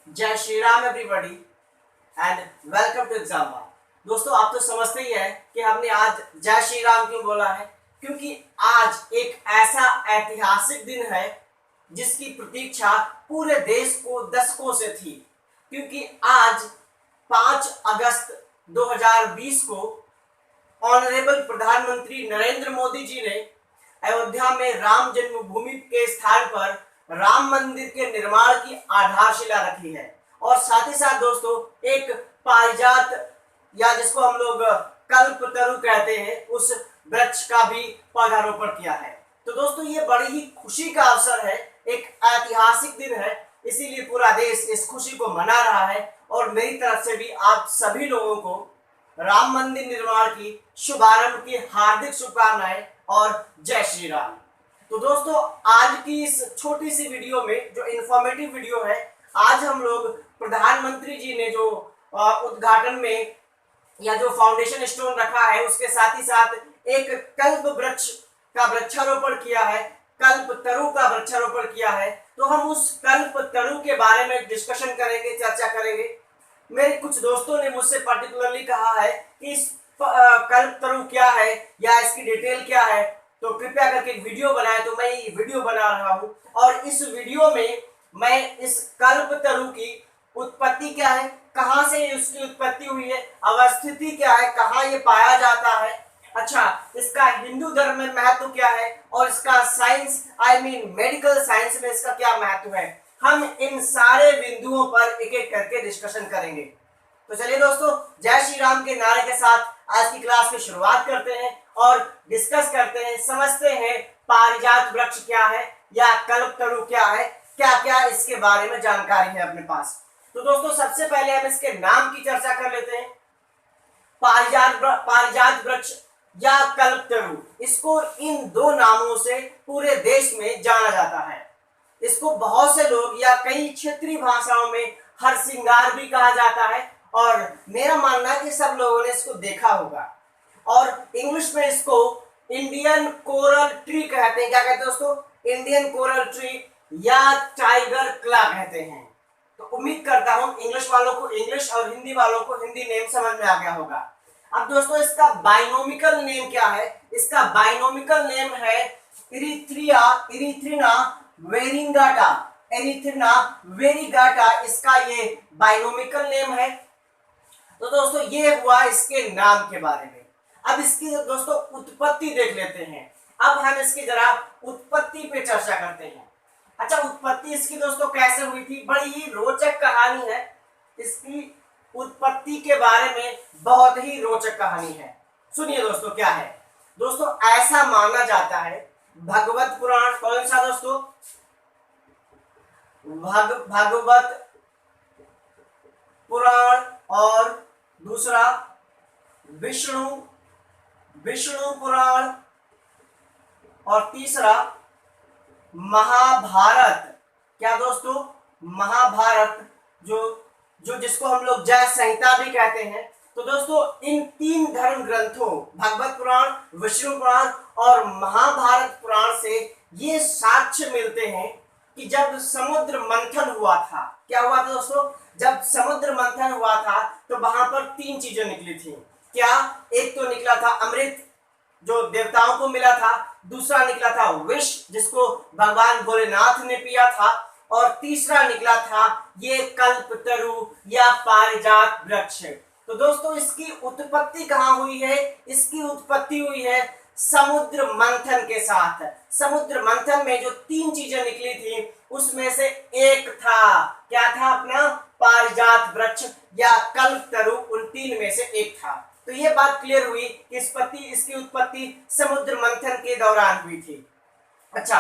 जय Shri Ram everybody and welcome to exam. दोस्तों, आप तो समझते ही है कि हमने आज जय श्री राम क्यों बोला है, क्योंकि आज एक ऐसा ऐतिहासिक दिन है जिसकी प्रतीक्षा पूरे देश को दशकों से थी। क्योंकि आज 5 अगस्त 2020 को ऑनरेबल प्रधानमंत्री नरेंद्र मोदी जी ने अयोध्या में राम जन्मभूमि के स्थान पर राम मंदिर के निर्माण की आधारशिला रखी है। और साथ ही साथ दोस्तों, एक पारिजात या जिसको हम लोग कल्पतरु कहते हैं, उस वृक्ष का भी पौधारोपण किया है। तो दोस्तों, ये बड़ी ही खुशी का अवसर है, एक ऐतिहासिक दिन है, इसीलिए पूरा देश इस खुशी को मना रहा है। और मेरी तरफ से भी आप सभी लोगों को राम मंदिर निर्माण की शुभारंभ की हार्दिक शुभकामनाएं और जय श्री राम। तो दोस्तों, आज की इस छोटी सी वीडियो में जो इंफॉर्मेटिव वीडियो है, आज हम लोग प्रधानमंत्री जी ने जो उद्घाटन में या जो फाउंडेशन स्टोन रखा है, उसके साथ ही साथ एक कल्प वृक्ष का वृक्षारोपण किया है, कल्प तरु का वृक्षारोपण किया है। तो हम उस कल्प तरु के बारे में डिस्कशन करेंगे, चर्चा करेंगे। मेरे कुछ दोस्तों ने मुझसे पर्टिकुलरली कहा है कि इस कल्प तरु क्या है या इसकी डिटेल क्या है, तो कृपया करके एक वीडियो बनाए। तो मैं ये वीडियो बना रहा हूँ और इस वीडियो में मैं इस कल्प तरु की उत्पत्ति क्या है, कहाँ से उसकी उत्पत्ति हुई है, अवस्थिति क्या है, कहाँ ये पाया जाता है, अच्छा इसका हिंदू धर्म में महत्व क्या है, और इसका साइंस मेडिकल साइंस में इसका क्या महत्व है, हम इन सारे बिंदुओं पर एक एक करके डिस्कशन करेंगे। तो चलिए दोस्तों, जय श्री राम के नारे के साथ आज की क्लास की शुरुआत करते हैं और डिस्कस करते हैं, समझते हैं पारिजात वृक्ष क्या है या कल्पतरु क्या है, क्या क्या इसके बारे में जानकारी है अपने पास। तो दोस्तों, सबसे पहले हम इसके नाम की चर्चा कर लेते हैं। पारिजात वृक्ष या कल्पतरु, इसको इन दो नामों से पूरे देश में जाना जाता है। इसको बहुत से लोग या कई क्षेत्रीय भाषाओं में हरसिंगार भी कहा जाता है, और मेरा मानना है कि सब लोगों ने इसको देखा होगा। और इंग्लिश में इसको इंडियन कोरल ट्री कहते हैं। क्या कहते हैं दोस्तों? इंडियन कोरल ट्री या टाइगर क्ला कहते हैं। तो उम्मीद करता हूं इंग्लिश वालों को इंग्लिश और हिंदी वालों को हिंदी नेम समझ में आ गया होगा। अब दोस्तों, इसका बाइनोमिकल नेम क्या है? इसका बाइनोमिकल नेम है इरिथ्रिना वेरिंगाटा। एरिथ्रिना वेरिगाटा इसका ये बाइनोमिकल नेम है। तो दोस्तों, ये हुआ इसके नाम के बारे में। अब इसकी दोस्तों उत्पत्ति देख लेते हैं। अब हम इसकी जरा उत्पत्ति पे चर्चा करते हैं। अच्छा, उत्पत्ति इसकी दोस्तों कैसे हुई थी? बड़ी ही रोचक कहानी है। इसकी उत्पत्ति के बारे में बहुत ही रोचक कहानी है। सुनिए दोस्तों, क्या है दोस्तों, ऐसा माना जाता है भगवत पुराण, कौन सा दोस्तों? भागवत पुराण, और दूसरा विष्णु पुराण, और तीसरा महाभारत। क्या दोस्तों? महाभारत, जो जिसको हम लोग जय संहिता भी कहते हैं। तो दोस्तों, इन तीन धर्म ग्रंथों भगवत पुराण, विष्णु पुराण और महाभारत पुराण से ये साक्ष्य मिलते हैं कि जब समुद्र मंथन हुआ था, क्या हुआ था दोस्तों? जब समुद्र मंथन हुआ था तो वहां पर तीन चीजें निकली थी। क्या? एक तो निकला था अमृत, जो देवताओं को मिला था। दूसरा निकला था विष, जिसको भगवान भोलेनाथ ने पिया था। और तीसरा निकला था ये कल्पतरु या पारिजात वृक्ष। तो दोस्तों, इसकी उत्पत्ति कहाँ हुई है? इसकी उत्पत्ति हुई है समुद्र मंथन के साथ। समुद्र मंथन में जो तीन चीजें निकली थी, उसमें से एक था, क्या था? अपना पारिजात वृक्ष या कल्पतरु, उन तीन में से एक था। तो ये बात क्लियर हुई कि इसकी उत्पत्ति समुद्र मंथन के दौरान हुई थी। अच्छा,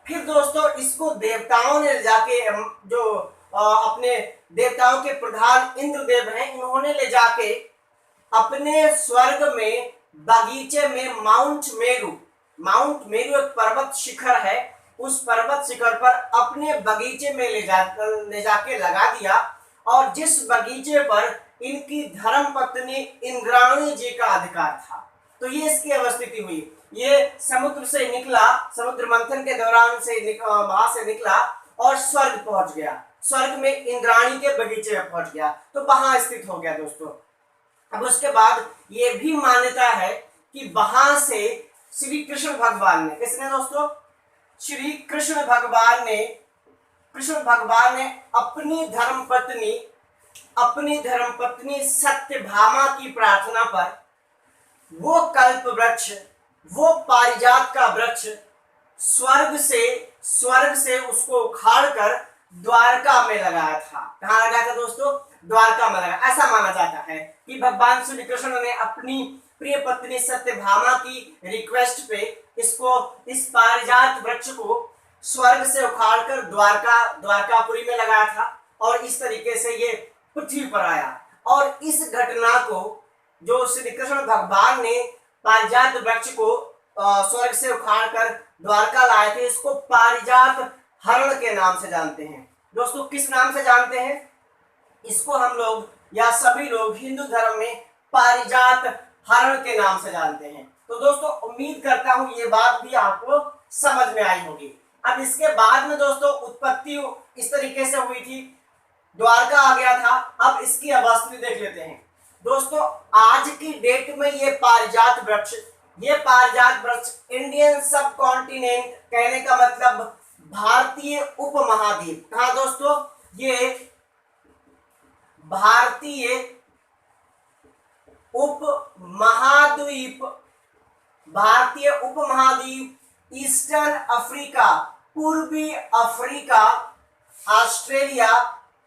फिर दोस्तों, इसको देवताओं ने जाके, जो अपने देवताओं के प्रधान इंद्रदेव हैं, इन्होंने ले जाके अपने स्वर्ग में बगीचे में माउंट मेरू एक पर्वत शिखर है, उस पर्वत शिखर पर अपने बगीचे में ले जाके लगा दिया। और जिस बगीचे पर इनकी धर्म पत्नी इंद्राणी जी का अधिकार था, तो ये इसकी अवस्थिति हुई। ये समुद्र से निकला, समुद्र मंथन के दौरान से वहां से निकला और स्वर्ग पहुंच गया, स्वर्ग में इंद्राणी के बगीचे में पहुंच गया, तो वहां स्थित हो गया दोस्तों। अब उसके बाद ये भी मान्यता है कि वहां से श्री कृष्ण भगवान ने, किसने दोस्तों, श्री कृष्ण भगवान ने अपनी धर्मपत्नी सत्यभामा की प्रार्थना पर वो कल्प वृक्ष, वो पारिजात का वृक्ष स्वर्ग से उसको उखाड़ कर द्वारका में लगाया था। कहाँ लगाया था दोस्तों? द्वारका में लगाया। ऐसा माना जाता है कि भगवान श्री कृष्ण ने अपनी प्रिय पत्नी सत्यभामा की रिक्वेस्ट पे इस पारिजात वृक्ष को स्वर्ग से उखाड़कर द्वारकापुरी में लगाया था और इस तरीके से ये पृथ्वी पर आया। और इस घटना को जो श्री कृष्ण भगवान ने पारिजात वृक्ष को स्वर्ग से उखाड़कर द्वारका लाए थे, इसको पारिजात हरण के नाम से जानते हैं। दोस्तों किस नाम से जानते हैं? इसको हम लोग या सभी लोग हिंदू धर्म में पारिजात हरण के नाम से जानते हैं। तो दोस्तों उम्मीद करता हूं ये बात भी आपको समझ में आई होगी। अब इसके बाद में दोस्तों उत्पत्ति इस तरीके से हुई थी, द्वारका आ गया था। अब इसकी अवस्था देख लेते हैं दोस्तों। आज की डेट में ये पारिजात वृक्ष इंडियन सब कॉन्टिनेंट, कहने का मतलब भारतीय उपमहाद्वीप, कहा दोस्तों? ये भारतीय उपमहाद्वीप, ईस्टर्न अफ्रीका, पूर्वी अफ्रीका, ऑस्ट्रेलिया,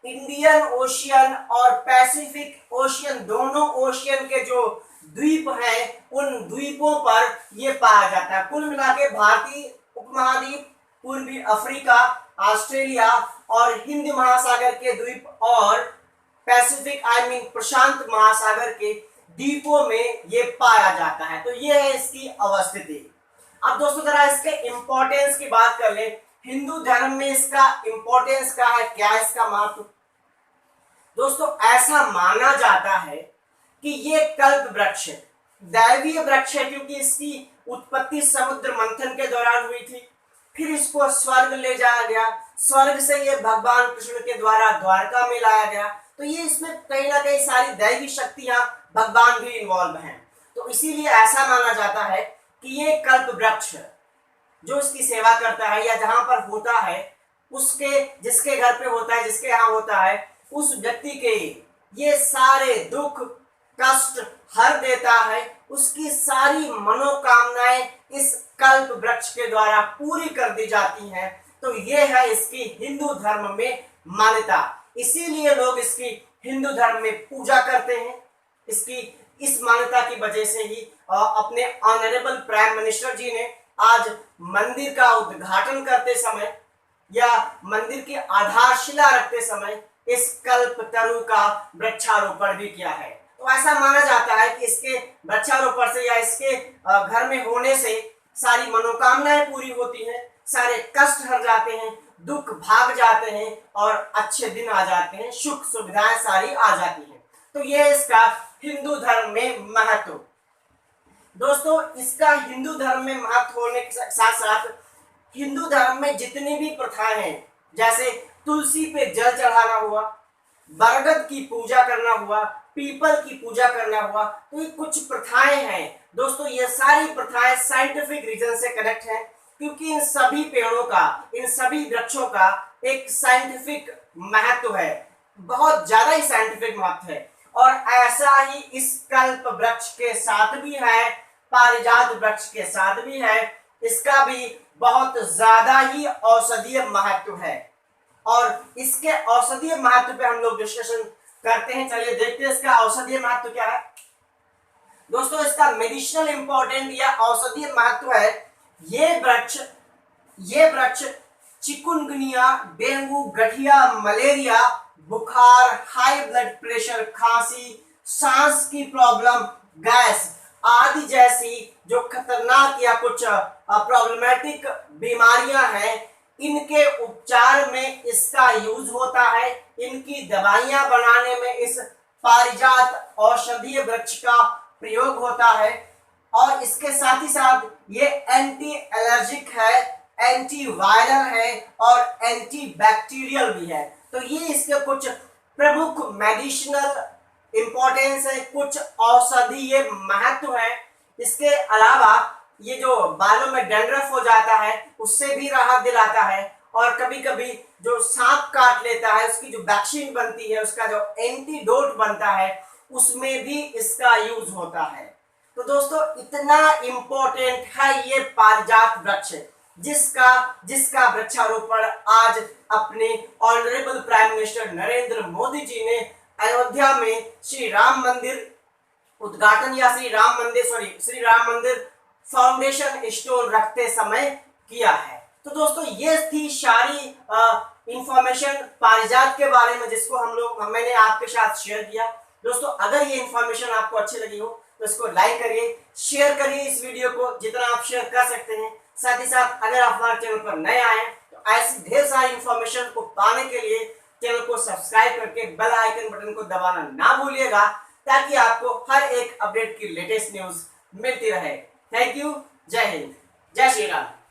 इंडियन ओशियन और पैसिफिक ओशियन, दोनों ओशियन के जो द्वीप हैं उन द्वीपों पर यह पाया जाता है। कुल मिला के भारतीय उपमहाद्वीप, पूर्वी अफ्रीका, ऑस्ट्रेलिया और हिंद महासागर के द्वीप और पैसिफिक प्रशांत महासागर के द्वीपों में ये पाया जाता है। तो ये है इसकी अवस्थिति। अब दोस्तों जरा इसके इंपॉर्टेंस की बात कर ले। हिंदू धर्म में इसका इंपॉर्टेंस क्या है, क्या इसका महत्व? दोस्तों ऐसा माना जाता है कि ये कल्प वृक्ष दैवीय वृक्ष है, क्योंकि इसकी उत्पत्ति समुद्र मंथन के दौरान हुई थी। फिर इसको स्वर्ग ले जाया गया, स्वर्ग से ये भगवान कृष्ण के द्वारा द्वारका में लाया गया। तो ये इसमें कहीं ना कहीं सारी दैवी शक्तियां, भगवान भी इन्वॉल्व हैं। तो इसीलिए ऐसा माना जाता है कि ये कल्प वृक्ष जो इसकी सेवा करता है या जहां पर होता है, उसके जिसके घर पे होता है, जिसके यहाँ होता है, उस व्यक्ति के ये सारे दुख कष्ट हर देता है। उसकी सारी मनोकामनाएं इस कल्प वृक्ष के द्वारा पूरी कर दी जाती हैं। तो ये है इसकी हिंदू धर्म में मान्यता। इसीलिए लोग इसकी हिंदू धर्म में पूजा करते हैं। इसकी इस मान्यता की वजह से ही अपने ऑनरेबल प्राइम मिनिस्टर जी ने आज मंदिर का उद्घाटन करते समय या मंदिर की आधारशिला रखते समय इस कल्पतरु का वृक्षारोपण भी किया है। तो ऐसा माना जाता है कि इसके वृक्षारोपण से या इसके घर में होने से सारी मनोकामनाएं पूरी होती हैं, सारे कष्ट हट जाते हैं, दुख भाग जाते हैं और अच्छे दिन आ जाते हैं, सुख सुविधाएं सारी आ जाती हैं। तो ये इसका हिंदू धर्म में महत्व। दोस्तों इसका हिंदू धर्म में महत्व होने के साथ साथ हिंदू धर्म में जितनी भी प्रथाएं हैं, जैसे तुलसी पे जल चढ़ाना हुआ, बरगद की पूजा करना हुआ, पीपल की पूजा करना हुआ, तो ये कुछ प्रथाएं हैं दोस्तों। ये सारी प्रथाएं साइंटिफिक रीजन से कनेक्ट हैं, क्योंकि इन सभी पेड़ों का, इन सभी वृक्षों का एक साइंटिफिक महत्व है, बहुत ज्यादा ही साइंटिफिक महत्व है। और ऐसा ही इस कल्प वृक्ष के साथ भी है, पारिजात वृक्ष के साथ भी है, इसका भी बहुत ज्यादा ही औषधीय महत्व है। और इसके औषधीय महत्व पे हम लोग डिस्कशन करते हैं। चलिए देखते हैं इसका औषधीय महत्व क्या है। दोस्तों इसका मेडिसिनल इंपॉर्टेंट या औषधीय महत्व है, ये वृक्ष चिकुनगुनिया, डेंगू, गठिया, मलेरिया, बुखार, हाई ब्लड प्रेशर, खांसी, सांस की प्रॉब्लम, गैस आदि जैसी जो खतरनाक या कुछ प्रॉब्लमेटिक बीमारियां हैं, इनके उपचार में इसका यूज होता है। इनकी दवाइयां बनाने में इस पारिजात औषधीय वृक्ष का प्रयोग होता है। और इसके साथ ही साथ ये एंटी एलर्जिक है, एंटी वायरल है और एंटी बैक्टीरियल भी है। तो ये इसके कुछ प्रमुख मेडिसिनल इंपॉर्टेंस है, कुछ औषधीय महत्व है। इसके अलावा ये जो बालों में डैंड्रफ हो जाता है उससे भी राहत दिलाता है, और कभी कभी जो सांप काट लेता है उसकी जो वैक्सीन बनती है, उसका जो एंटीडोट बनता है, उसमें भी इसका यूज होता है। तो दोस्तों इतना इंपॉर्टेंट है ये पारिजात वृक्ष, जिसका वृक्षारोपण आज अपने honourable prime minister Narendra Modi ji ने अयोध्या में श्री राम मंदिर उद्घाटन या श्री राम मंदिर फाउंडेशन स्टोन रखते समय किया है। तो दोस्तों ये थी सारी इंफॉर्मेशन पारिजात के बारे में, जिसको मैंने आपके साथ शेयर किया। दोस्तों अगर ये इंफॉर्मेशन आपको अच्छी लगी हो तो इसको लाइक करिए, शेयर करिए इस वीडियो को जितना आप शेयर कर सकते हैं। साथ ही साथ अगर आप हमारे चैनल पर नए आए तो ऐसी ढेर सारी इंफॉर्मेशन को पाने के लिए चैनल को सब्सक्राइब करके बेल आइकन बटन को दबाना ना भूलिएगा, ताकि आपको हर एक अपडेट की लेटेस्ट न्यूज मिलती रहे। Thank you. जय हिंद, जय श्री राम।